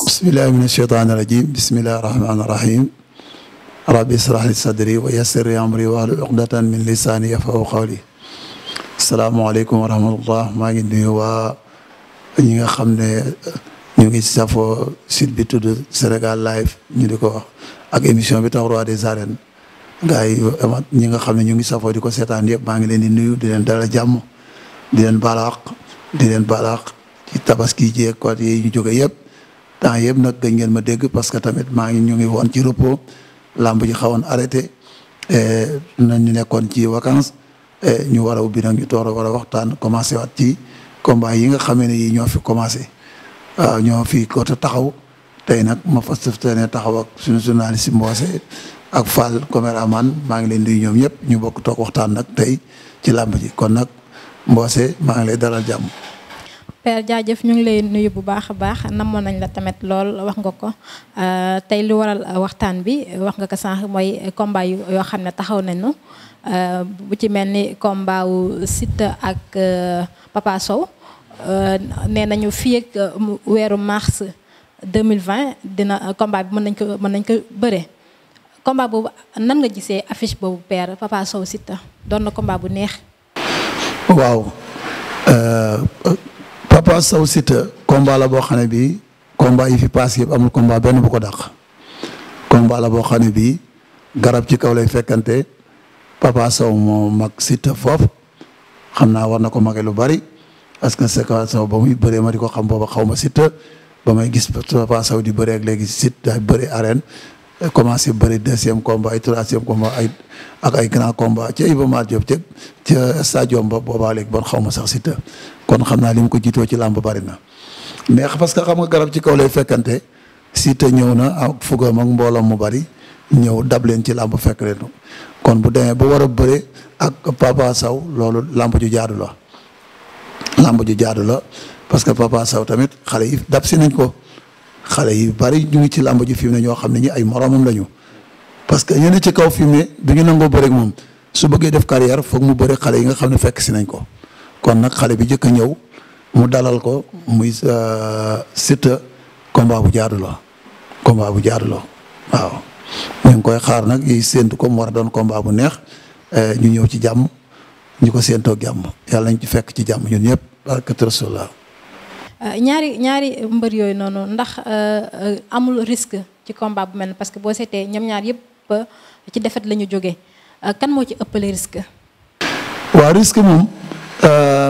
bismillahi min asheytaani rajim bismillahi rahmaani rahim rabbi israh li sadri wa yassir li amri wahlul uqdatan min lisaani yafqahu qawli. asalaamaaleykum wa rahmatullah. maa ngi nuyu waa ñi nga xam ne ñu ngi safoo site bi tudd Sénégal Live ñu di ko wax ak émission bi tax roi des arènes gars yi ñi nga xam ne ñu ngi safoo di ko seetaan yëpp maa ngi leen di nuyu di leen dalal jàmm di leen balaax ci tabaski ji ak côté yi ñu jóge yëpp. temps yëpp nag gëj ngeen ma dégg parce que tamit ñu ngi woon ci repos làmb ji xawoon arrêté ñu nekkoon ci vacances ñu war a ubbi nag ñu toor a war a waxtaan commencé waat ci combat yi nga xamee ne yi ñoo fi commencé waaw ñoo fi ko taxaw tey nag ma fas yéene taxaw ak suñu journaliste Mbose ak Fall caméraman maa ngi leen di ñoom ñëpp ñu bokk toog waxtaan nag tey ci làmb ji kon nag Mbose maa ngi lay dalal jàmm. Père jaajëf ñu ngi lay nuyu bu baax a baax namoon nañ la tamit lool wax nga ko tey lu waral waxtaan bi wax nga ko sànq mooy combat yoo xam ne taxaw nañu bu ci mel ni combat wu Siteu ak Papa Sow nee nañu fii ak weeru mars 2020 dina combat bi mën nañ ko bëre. combat boobu nan nga gisee affiche boobu Père Papa Sow Siteu doon na combat bu neex. waaw. Papa Sow Siteu combat la boo xam ne bii combat yi fi paas yëpp amul combat benn bu ko dàq combat la boo xam ne bii garab ci kaw lay fekkante Papa Sow moo mag Siteu foofu xam naa war na ko mage lu bari parce que Papa Sow ba muy bëree ma di ko xam booba xaw ma Siteu ba may gis Papa Sow di bëree ak léegi Siteu day bëri arène commencé bëri deuxième combat ay troisième combat ak ay grand combat ca Iba Mar Diop ca stadium ba boobaa léegi bon xaw ma sax Siteu kon xam naa li mu ko jiitoo ci làmb bari na mais parce que xam nga garab ci kaw lay fekkante Siteu ñëw na ak fugam ak mbooloom mu bari ñëw dab leen ci làmb fekk leen kon bu demee ba war a bëre ak Papa Sow loolu làmb ju jaadu la parce que Papa Sow tamit xale yi dab si nañ ko xale yi bari ñu ngi ci làmb ji fi mu ne ñoo xam ne ñi ay moromam lañu parce que ñeneen ci kaw fi mu ne du ñu nangoo bëre ak moom su bëggee def carrière foog mu bëre xale yi nga xam ne fekk si nañ ko. kon nag xale bi jëkk a ñëw mu dalal ko muy Siteu combat bu jaadu la waaw ñu ngi koy xaar nag yi séentu ko mu war a doon combat bu neex ñu ñëw ci jàmm ñu ko séentoo jàmm yàlla nañ ci fekk ci jàmm ñun ñëpp barkat Rasulullah. ñaari mbër yooyu noonu ndax amul risque ci combat bu mel parce que boo seetee ñoom ñaar yëpp ci défaite la ñu jógee kan moo ci ëppale risque. waaw risque moom.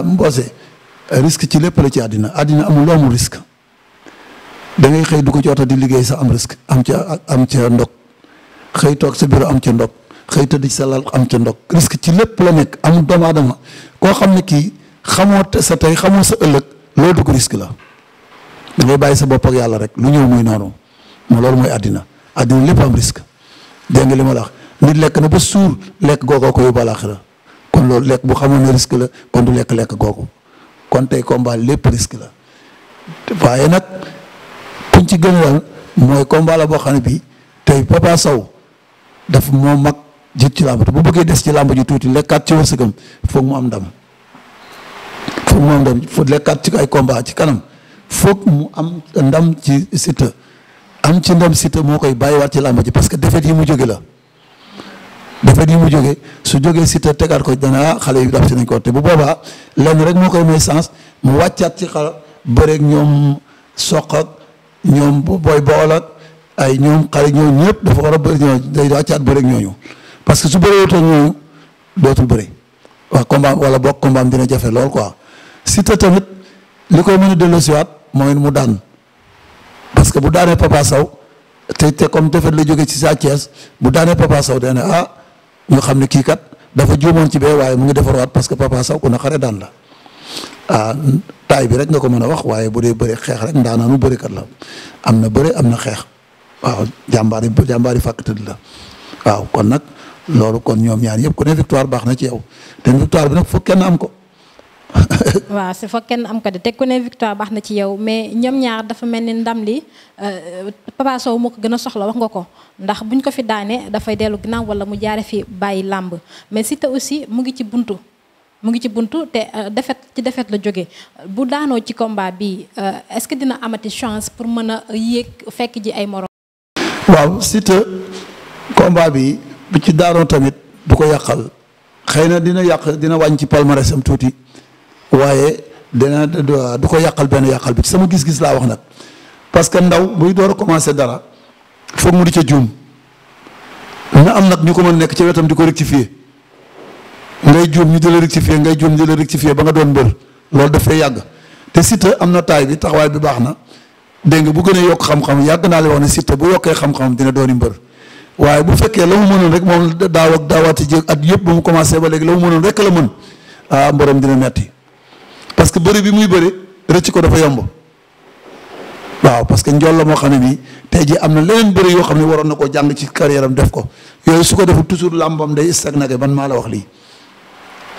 Mbose risque ci lépp la ci àddina amul loo amul risque da ngay xëy du ko ci oto di liggéey sax am risque am ca ndog xëy toog sa bureau am ca ndog xëy tëdd ci sa lal am ca ndog risque ci lépp la nekk amul doomu aadama koo xam ne kii xamoo sa tey xamoo sa ëllëg loolu dugg risque la da ngay bàyyi sa bopp ak yàlla rek lu ñëw muy noonu loolu mooy àddina lépp am risque dégg nga li ma la wax nit lekk na ba suur lekk googoo ko yóbbu àllaaxira kon loolu lekk bu xamoon ne risque la kon du lekk googu kon tey combat lépp risque la waaye nag kuñ ci gën a mooy combat la boo xam ne bii tey Papa Sow daf moo mag jiit ci làmb te bu bëggee des ci làmb ji tuuti lekkaat ci wërsëgam foog mu am ndam foog lekkaat ci ay combat ci kanam foog mu am ndam ci Siteu am ci ndam Siteu moo koy bàyyiwaat ci làmb ji parce que défaite yi mu jóge la. defet yi mu jógee su jógee Siteu tegaat ko dana xale yu daf si nañ ko te bu boobaa lenn rek moo koy may sens mu wàccaat ci xala bëreeg ñoom soq ak ñoom booy bool ak ay ñoom xale ñooñu ñëpp dafa war a bëri ñooñu day wàccaat bëreeg ñooñu parce que su bëree wutoon ñooñu dootul bëri waaw combat wala boog combat am dina jafe lool quoi Siteu tamit li koy mën a delloosiwaat mooy mu daan parce que bu daanee Papa Sow te comme defet la jóge ci Sa Thiès bu daanee Papa Sow dana ñu xam ne kii kat dafa juumoon ci bee waaye mu ngi defarwaat parce que Papa Sow ku na xare daan la taay bi rek nga ko mën a wax waaye bu dee bëri xeex rek ndaanaanu bërikat la am na bëri am na xeex waaw jàmbaari fàkk tëdd la waaw kon nag loolu kon ñoom ñaar yëpp ku ne victoire baax na ci yow te victoire bi nag foog kenn am ko. waaw si foog kenn am ko de te ku ne victoire baax na ci yow mais ñoom ñaar dafa mel ni ndam li Papa Sow moo ko gën a soxla wax nga ko ndax buñ ko fi daane dafay dellu ginnaaw wala mu jaare fi bàyyi làmb mais Siteu aussi mu ngi ci buntu te défaite la jóge bu daanoo ci combat bi est-ce que dina amati chance pour mën a yéeg fekk ji ay morom. waaw Siteu combat bi bu ci daanoo tamit du ko yàqal xëy na dina wàññi ci palmarès am tuuti waaye du ko yàqal benn yàqal bi ci sama gis-gis laa wax nag parce que ndaw buy door a commencer dara foog mu di ca juum na am nag ñu ko mën nekk ca wetam di ko rectifier ngay juum ñu di la rectifier ngay juum di la rectifier ba nga doon mbër loolu dafay yàgg te Siteu am na taay bi taxawaay bi baax na dégg nga bu gën a yokk xam-xam yàgg naa li wax ne Siteu bu yokkee xam-xam dina dooni mbër waaye bu fekkee la mu mënoon rek moom daaw ak daawaati jéeg at yëpp ba mu commencé ba léegi la mu mënoon rek la mën mbërëm dina metti parce que bëri bi muy bëri rëcc ko dafa yomb waaw parce que njool la moo xam ne bii tey jii am na leneen bëri yoo xam ne waroon na koo jàng ci carrière am def ko yooyu su ko defee toujours làmbam day stagné ban maa la wax lii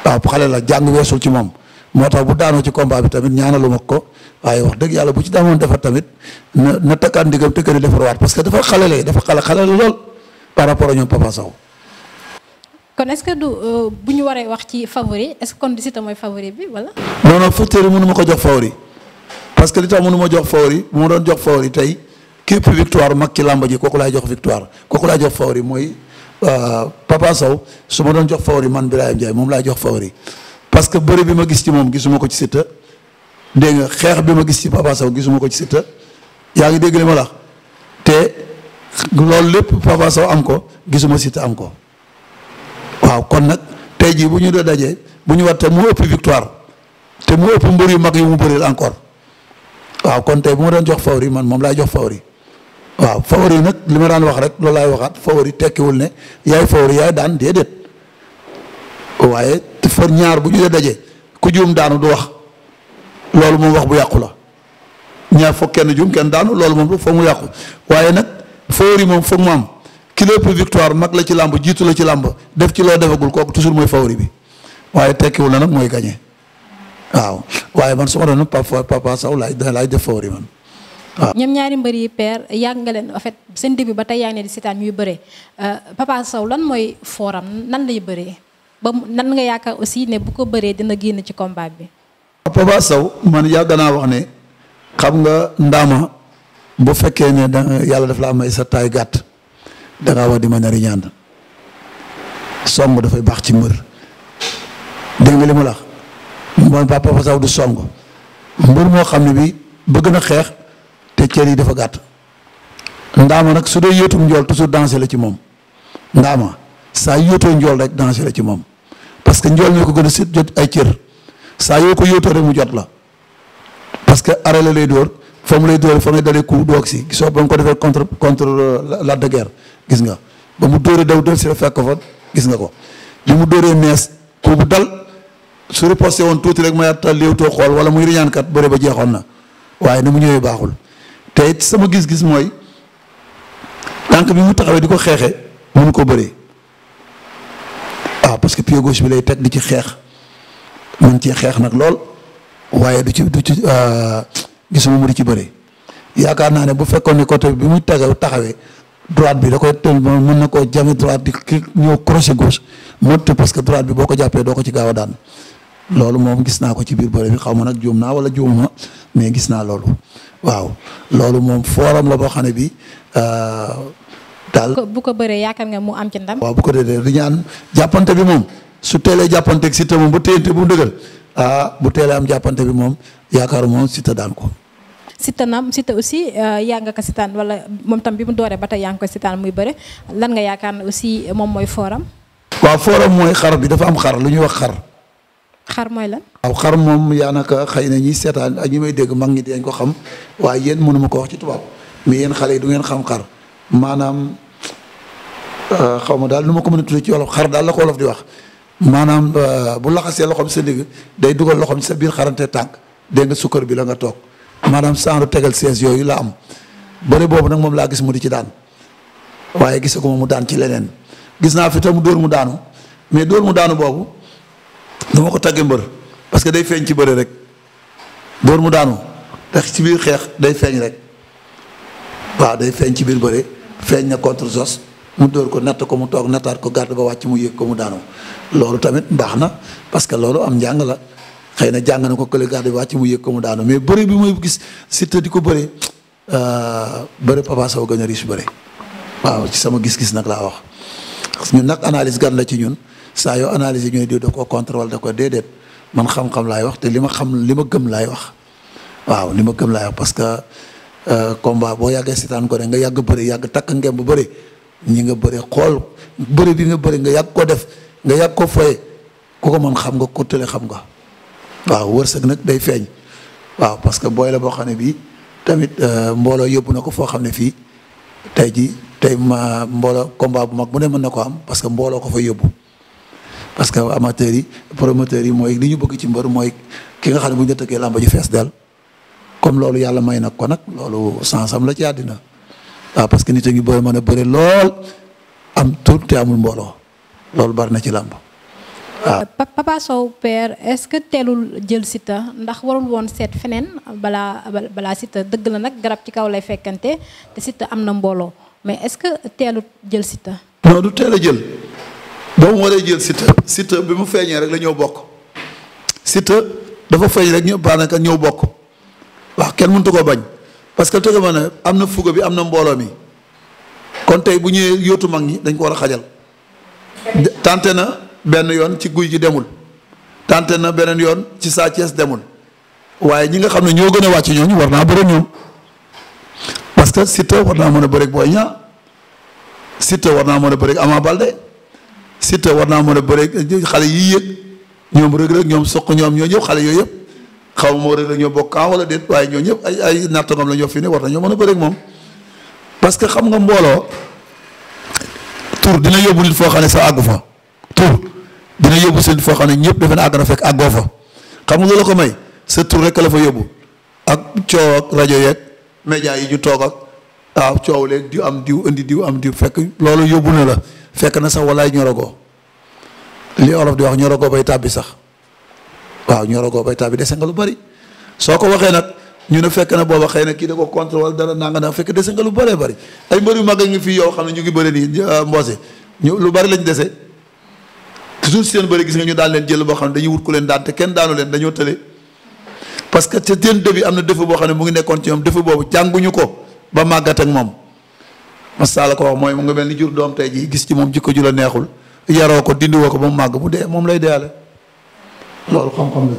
waaw xale la jàng weesul ci moom moo tax bu daanoo ci combat bi tamit ñaanalu ma ko waaye wax dëgg yàlla bu ci daamoon defar tamit na takkaat ndigam te gën a defarwaat parce que dafa xale la lool par rapport ak ñoom Papa Sow. kon est-ce que bu ñu waree wax ci favori est-ce que kon Siteu mooy favori bi wala. non facteur mënu ma ko jox favori parce que li tax mënu ma jox favori bu ma doon jox favori tey képp victoire mag ci làmba ji kooku laay jox victoire kooku laay jox favori mooy Papa Sow su ma doon jox favori man Birahim Ndiaye moom laay jox favori parce que bëri bi ma gis ci moom gisuma ko ci Siteu dégg nga xeex bi ma gis ci Papa Sow gisuma ko ci Siteu yaa ngi dégg li ma la te loolu lépp Papa Sow am ko gisuma Siteu am ko waaw kon nag tey jii bu ñu dee dajee bu ñu war te mu ëpp victoire te mu ëpp mbër yu mag yu mu bëril encore waaw kon tey bu ma doon jox favori man moom laay jox favori waaw favori nag li ma daan wax rek loolu laay waxaat favori tekkiwul ne yaay favori yaay daan déedéet waaye for ñaar bu ñu dee dajee ku juum daanu du wax loolu moom wax bu yàqu la ñaar foog kenn juum kenn daanu loolu moom foog mu yàqu waaye nag favori moom foog mu am ki lépp victoire mag la ci làmb jiitu la ci làmb def ci loo defagul kooku toujours mooy favori bi waaye tekkiwul na nag mooy gagné waaw waaye man su ma doon Papa Sow laay def favori man waaw. ñoom ñaari mbër yi père yàgg nga leen en fait seen début ba tey yaa ngi ne di seetaan ñuy bëree Papa Sow lan mooy fooram nan lay bëree ba nan nga yaakaar aussi ne bu ko bëree dina génn ci combat bi. Papa Sow man yàgg naa wax ne xam nga ndaama bu fekkee ne yàlla daf la may sa taay gàtt da ngaa wax di ma nari ñaan song dafay baax ci mbër dégg nga li ma la wax mooy Papa Sow du song mbër moo xam ne bi bëgg na xeex te cër yi dafa gàtt ndaama nag su dee yóotum njool toujours danger la ci moom ndaama saa yóotoo njool rek danger la ci moom parce que njool ne ko gën a sit jot ay cër saa yoo ko yóotoo rek mu jot la parce que arrêt la lay dóor fa mu lay dóor fa ngay dalee coup doog si gisoo ba mu ko defee contre la de guerre gis nga ba mu dóoree daw del si la fekk ko fa gis nga ko li mu dóoree nees coup bu dal su riposté woon tuuti rek mayaat léewtoo xool wala muy riñaankat bëre ba jeexoon na waaye ni mu ñëwee baaxul te it sama gis-gis mooy tànk bi mu taxawee di ko xeexee mënu ko bëree parce que pied gauche bi lay teg di ci xeex mën ci xeex nag lool waaye du ci gisuma mu di ci bëri yaakaar naa ne bu fekkoon ne côté bi muy taxawee droite bi da koy tël mën na koo jame droite di ki ñëw crochet gauche motte parce que droite bi boo ko jàppee doo ko ci gaaw a daan loolu moom gis naa ko ci biir bëri bi xaw ma nag juum naa wala juumuma mais gis naa loolu waaw loolu moom fooram la boo xam ne bi daal bu ko bëree yaakaar nga mu am ci ndam. waaw bu ko dee di ñaan jàppante bi moom su teelee jàppanteeg Siteu moom bu téyante bu mu dëggal bu teelee am jàppante bi moom yaakaaru moom Siteu daan ko. Siteu aussi yaa nga ko sitaan wala moom tam bi mu dooree ba tey yaa ngi koy sitaan muy bëre lan nga yaakaar ne aussi moom mooy fooram. waaw fooram mooy xar bi dafa am xar lu ñuy wax xar. xar mooy lan. waaw xar moom yaa naka xëy na ñi seetaan ak ñi may dégg mag ñi dañ ko xam waaye yéen mënuma ko wax ci tubaab mais yéen xale yi du ngeen xam xar maanaam xaw ma daal nu ma ko mën a tuddee ci wolof xar daal la ko wolof di wax maanaam bu laxasee loxoom sa ndigg day dugal loxoom sa biir xarante tànk dégg nga sukkar bi la nga toog maanaam sans tegal 16 yooyu la am bëre boobu nag moom laa gis mu di ci daan waaye gisaguma mu daan ci leneen gis naa fi tam dóor mu daanu mais dóor mu daanu boobu dama ko tagge mbër parce que day feeñ ci bëre rek dóor mu daanu te ci biir xeex day feeñ rek waaw day feeñ ci biir bëre feeñ na contre Zos mu dóor ko natt ko mu toog nattaat ko garde ba wàcc mu yëg ko mu daanu loolu tamit baax na parce que loolu am njàng la xëy na jàng na ko kële garde ba wàcc mu yëg ko mu daanu mais bëre bi mooy gis Siteu di ko bëre bëre Papa Sow gën a riche bëre waaw ci sama gis-gis nag laa wax ñun nag analyse gan la ci ñun saa yoo analyse ñu ne diw da ko contre wala da ko déedéet man xam-xam laay wax te li ma xam li ma gëm laay wax waaw li ma gëm laay wax parce que combat boo yàggee seetaan ko de nga yàgg bëri yàgg takk ngem bu bëri ñi nga bëri xool bëri bi nga bëri nga yàgg ko def nga yàgg ko foye ku ko mën xam nga ko tële xam nga waaw wërsëg nag day feeñ waaw parce que booy la boo xam ne bii tamit mbooloo yóbbu na ko foo xam ne fii tey ma mbooloo combat bu mag bu ne mën na ko am parce que mbooloo ko fa yóbbu parce que amateurs yi promoteurs yi mooy li ñu bëgg ci mbër mooy ki nga xam ne bu ñu la tëggee làmba ju fees del comme loolu yàlla may nag ko nag loolu sansam la ci àddina waaw parce que nit a ngi bëri mën a bëri lool am tur te amul mbooloo loolu bari na ci làmb waaw. Papa Sow père est-ce que teelul jël Siteu ndax warul woon seet feneen balaa Siteu dëgg la nag garab ci kaw lay fekkante te Siteu am na mbooloo mais est-ce que teelut jël Siteu. non du teel a jël boo mu waree jël Siteu bi mu feeñee rek la ñëw bokk Siteu dafa feeñ rek ñëpp daanaka ñëw bokk waaw kenn mënut koo bañ parce que tëgg ma ne am na fuga bi am na mbooloo mi kon tey bu ñëwee yóotu mag ñi dañ ko war a xajal. tante na benn yoon ci guy gi demul tante na beneen yoon ci Sa Thiès demul waaye ñi nga xam ne ñoo gën a wàcc ñooñu war naa bëre ñoom parce que Siteu war naa mën a bëre ak Boy Niang Siteu war naa mën a bëre ak Ama Baldé Siteu war naa mën a bëre ak xale yii yëg ñoom Reug Reug ñoom Sokh ñoom ñoo ñëpp xale yooyu yëpp xaw ma Reug Reug ñoo bokk camp wala déet waaye ñoo ñëpp ay nattangam la ñoo fi ne war nañoo mën a bëre ak moom parce que xam nga mbooloo tur dina yóbbu nit foo xam ne sa àggu fa tur dina yóbbu seen foo xam ne ñëpp defe na àgg na fekk àggoo fa xam nga loolu ko may sa tur rek la fa yóbbu ak coow ak rajo yeeg média yi ñu toog ak waaw coow léeg diw am diw indi diw am diw fekk loolu yóbbu na la fekk na sax walaay ñorogoo li olof di wax ñorogoo bay tàbbi sax waaw ñorogoo bay tàbbi dese nga lu bari soo ko waxee nag ñu ne fekk na booba xëy na kii da ko contre wala dara nanga na fekk dese nga lu bëree bëri ay mbër yu mag a ngi fii yow xam ne ñu ngi bëri nii mboose ñu lu bari lañ dese toujours seen bëri gis nga ñu daan leen jël boo xam ne dañuy wut ku leen daan te kenn daanu leen dañoo tële parce que ca seen début am na défaut boo xam ne mu ngi nekkoon ci ñoom défaut boobu jànguñu ko ba màggat ak moom masa la ko wax mooy mu nga mel ni jur doom tey ji gis ci moom jikko ju la neexul yaroo ko dindiwoo ko ba mu màgg mu dee moom lay deyaale loolu xam-xam la